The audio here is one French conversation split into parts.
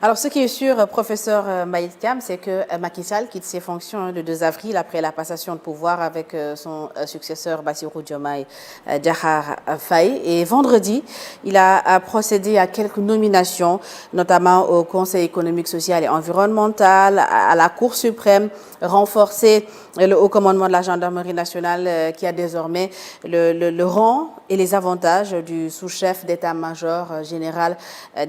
Alors, ce qui est sûr, professeur Mbaye Thiam, c'est que Macky Sall quitte ses fonctions le 2 avril après la passation de pouvoir avec son successeur Bassirou Diomaye Diakhar Faye. Et vendredi, il a procédé à quelques nominations, notamment au Conseil économique, social et environnemental, à la Cour suprême, renforcé le haut commandement de la gendarmerie nationale qui a désormais le rang et les avantages du sous-chef d'état-major général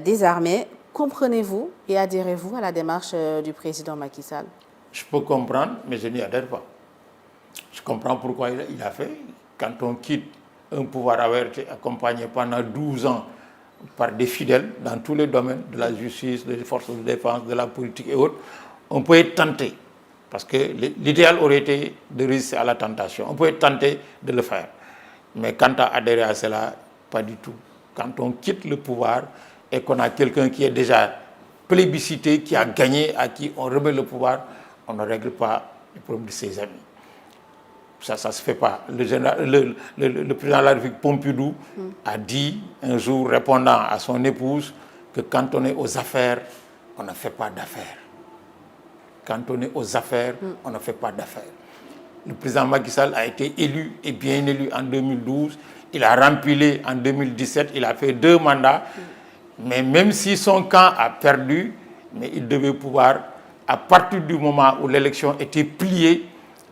des armées. Comprenez-vous et adhérez-vous à la démarche du président Macky Sall? Je peux comprendre, mais je n'y adhère pas. Je comprends pourquoi il a fait. Quand on quitte un pouvoir avoir été accompagné pendant 12 ans par des fidèles dans tous les domaines, de la justice, des forces de défense, de la politique et autres, on peut être tenté. Parce que l'idéal aurait été de résister à la tentation. On peut être tenté de le faire. Mais quant à adhérer à cela, pas du tout. Quand on quitte le pouvoir et qu'on a quelqu'un qui est déjà plébiscité, qui a gagné, à qui on remet le pouvoir, on ne règle pas les problèmes de ses amis. Ça ne se fait pas. Le président de la République Pompidou a dit un jour, répondant à son épouse, que quand on est aux affaires, on ne fait pas d'affaires. Quand on est aux affaires, on ne fait pas d'affaires. Le président Macky Sall a été élu et bien élu en 2012. Il a rempilé en 2017. Il a fait 2 mandats. Mais même si son camp a perdu, mais il devait pouvoir, à partir du moment où l'élection était pliée,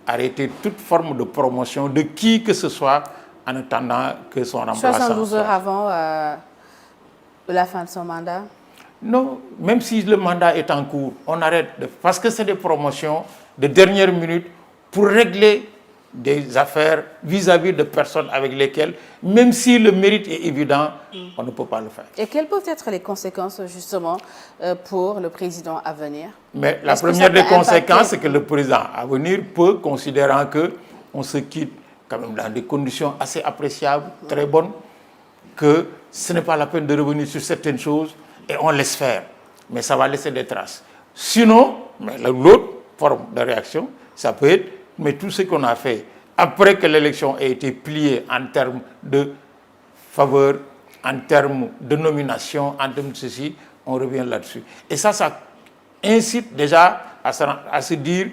arrêter toute forme de promotion de qui que ce soit en attendant que son remplaçant 72 heures avant la fin de son mandat? Non, même si le mandat est en cours, on arrête. Parce que c'est des promotions de dernière minute pour régler des affaires vis-à-vis de personnes avec lesquelles, même si le mérite est évident, on ne peut pas le faire. Et quelles peuvent être les conséquences, justement, pour le président à venir? Mais la première des conséquences, c'est que le président à venir peut, considérant qu'on se quitte quand même dans des conditions assez appréciables, très bonnes, que ce n'est pas la peine de revenir sur certaines choses et on laisse faire. Mais ça va laisser des traces. Sinon, l'autre forme de réaction, ça peut être, mais tout ce qu'on a fait après que l'élection ait été pliée en termes de faveur, en termes de nomination, en termes de ceci, on revient là-dessus. Et ça incite déjà à se dire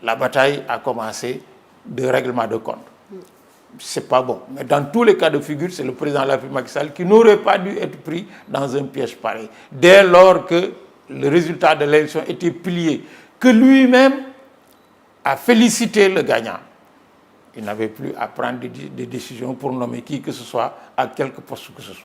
la bataille a commencé de règlement de compte. C'est pas bon. Mais dans tous les cas de figure, c'est le président de la République Macky Sall qui n'aurait pas dû être pris dans un piège pareil. Dès lors que le résultat de l'élection était plié, que lui-même a félicité le gagnant. Il n'avait plus à prendre des décisions pour nommer qui que ce soit à quelque poste que ce soit.